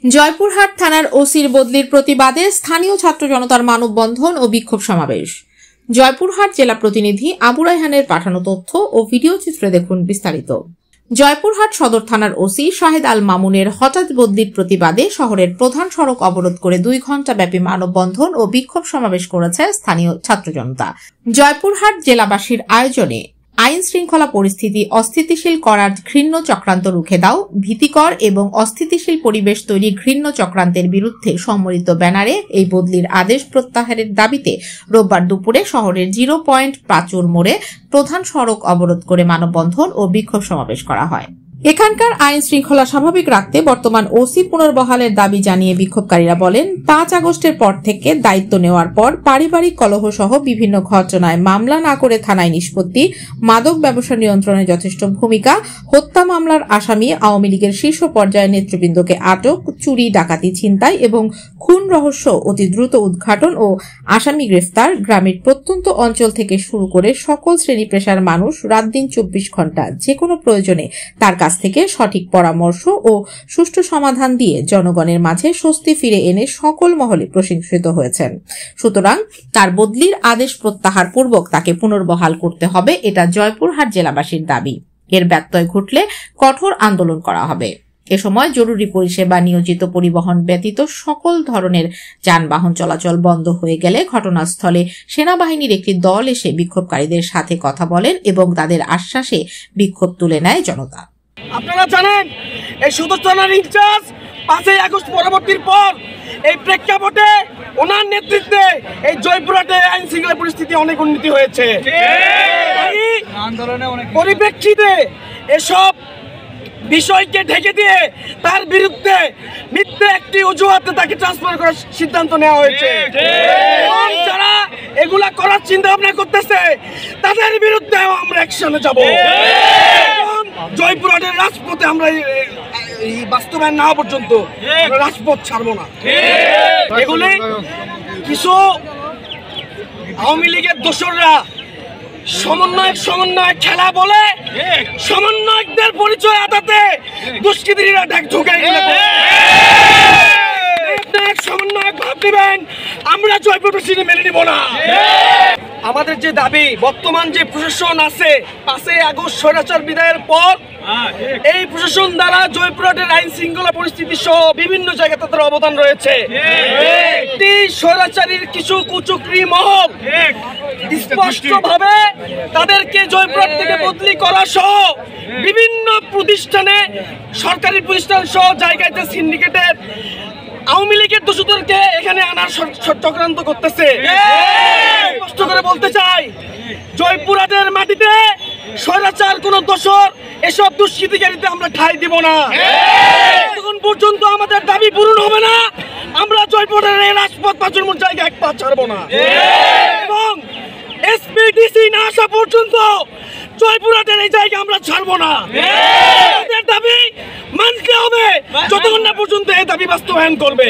জয়পুরহাট থানার ওসির বদলির প্রতিবাদে স্থানীয় ছাত্র জনতার মানববন্ধন ও বিক্ষোভ সমাবেশ। জয়পুরহাট জেলা প্রতিনিধি আবু রায়হানের পাঠানো তথ্য ও ভিডিও চিত্রে দেখুন বিস্তারিত। জয়পুরহাট সদর থানার ওসি শাহেদ আল মামুনের হঠাৎ বদলির প্রতিবাদে শহরের প্রধান সড়ক অবরোধ করে 2 ঘণ্টা ব্যাপী মানববন্ধন ও বিক্ষোভ সমাবেশ করেছে স্থানীয় ছাত্র জনতা। জয়পুরহাট জেলাবাসীর আয়োজনে আইন শৃঙ্খলা পরিস্থিতি অস্থিতিশীল করার ঘৃণ্য চক্রান্ত রুখে দাও, ভীতিকর এবং অস্থিতিশীল পরিবেশ তৈরি ঘৃণ্য চক্রান্তের বিরুদ্ধে সম্মিলিত ব্যানারে এই বদলির আদেশ প্রত্যাহারের দাবিতে রোববার দুপুরে শহরের 0 পয়েন্ট প্রাচুর মোড়ে প্রধান সড়ক অবরোধ করে মানববন্ধন ও বিক্ষোভ সমাবেশ করা হয়। এখানকার আইন শৃঙ্খলা স্বাভাবিক রাখতে বর্তমান ওসি পুনর্বহালের দাবি জানিয়ে বিক্ষোভকারীরা বলেন, 5 আগস্টের পর থেকে দায়িত্ব নেওয়ার পর পারিবারিক কলহ সহ বিভিন্ন ঘটনায় মামলা না করে থানায় নিষ্পত্তি, মাদক ব্যবসা নিয়ন্ত্রণে যথেষ্ট ভূমিকা, হত্যা মামলার আসামি আওয়ামী লীগের শীর্ষ পর্যায়ের নেতৃবৃন্দকে আটক, চুরি ডাকাতি ছিনতাই এবং খুন রহস্য অতি দ্রুত উদ্ঘাটন ও আসামি গ্রেফতার, গ্রামের প্রত্যন্ত অঞ্চল থেকে শুরু করে সকল শ্রেণী পেশার মানুষ রাত দিন 24 ঘণ্টা যে কোনো প্রয়োজনে তার কাছ থেকে সঠিক পরামর্শ ও সুষ্ঠু সমাধান দিয়ে জনগণের মাঝে স্বস্তি ফিরে এনে সকল মহলে প্রশংসিত হয়েছেন। সুতরাং তার বদলির আদেশ প্রত্যাহার পূর্বক তাকে পুনর্বহাল করতে হবে, এটা জয়পুরহাট জেলাবাসীর দাবি। এর ব্যত্যয় ঘটলে কঠোর আন্দোলন করা হবে। এ সময় জরুরি পরিষেবা নিয়োজিত পরিবহন ব্যতীত সকল ধরনের যানবাহন চলাচল বন্ধ হয়ে গেলে ঘটনাস্থলে সেনাবাহিনীর একটি দল এসে বিক্ষোভকারীদের সাথে কথা বলেন এবং তাদের আশ্বাসে বিক্ষোভ তুলে নেয় জনতা। আপনারা জানেন, এই সদর থানার ইনচার্জ 5 আগস্ট পরবর্তীর পর এই প্রেক্ষাপটে ওনার নেতৃত্বে এই জয়পুরহাটে আইন শৃঙ্খলা পরিস্থিতি অনেক উন্নতি হয়েছে। পরিপ্রেক্ষিতে এসব বিষয়কে ঢেকে দিয়ে তার বিরুদ্ধে মিথ্যে একটি অজুহাতে তাকে ট্রান্সফার করার সিদ্ধান্ত নেওয়া হয়েছে। যারা এগুলা করার চিন্তা ভাবনা করতেছে তাদের বিরুদ্ধে আমরা অ্যাকশনে যাব। জয়পুরহাটের রাজপথে আমরা এই বাস্তবায়ন না পর্যন্ত রাজপথ ছাড়বো না। এগুলি কিছু আওয়ামী লীগের দোসররা সমন্বয় খেলা বলে সমন্বয়কদের পরিচয় আদাতে দুষ্কৃতীরা ঢুকে সমন্বয়ক ভাব দিবেন, আমরা জয়পুরহাট মেনে নিব না। আমাদের যে দাবি, বর্তমান যে প্রশাসন আছে 5 আগস্ট স্বৈরাচার বিদায়ের পর এই প্রশাসন দ্বারা জয়পুরহাটের আইন শৃঙ্খলা পরিস্থিতি সহ বিভিন্ন জায়গায় তাদের অবদান রয়েছে। একটি স্বৈরাচারীর কিছু কুচক্রী মহল স্পষ্টভাবে তাদেরকে জয়পুরহাট থেকে বদলি করা সহ বিভিন্ন প্রতিষ্ঠানে সরকারি প্রতিষ্ঠান সহ জায়গাতে সিন্ডিকেটের আওয়ামী লীগের দোষীদেরকে এখানে আনার চক্রান্ত করতেছে। স্পষ্ট করে বলতে চাই, জয়পুরহাটের মাটিতে স্বৈরাচার কোন দোষর এসব দুষ্কৃতিকারীতে আমরা ঠাঁই দিব না। তখন পর্যন্ত আমাদের দাবি পূরণ হবে না, আমরা জয়পুরহাটের রাজপথ পাঁচুর জায়গা এক পা ছাড়বো না। এবং এসপিডিসি না আসা পর্যন্ত জয়পুরহাটের এই জায়গা আমরা ছাড়বো না। দাবি মানতে হবে যতক্ষণ না পর্যন্ত এই দাবি বাস্তবায়ন করবে।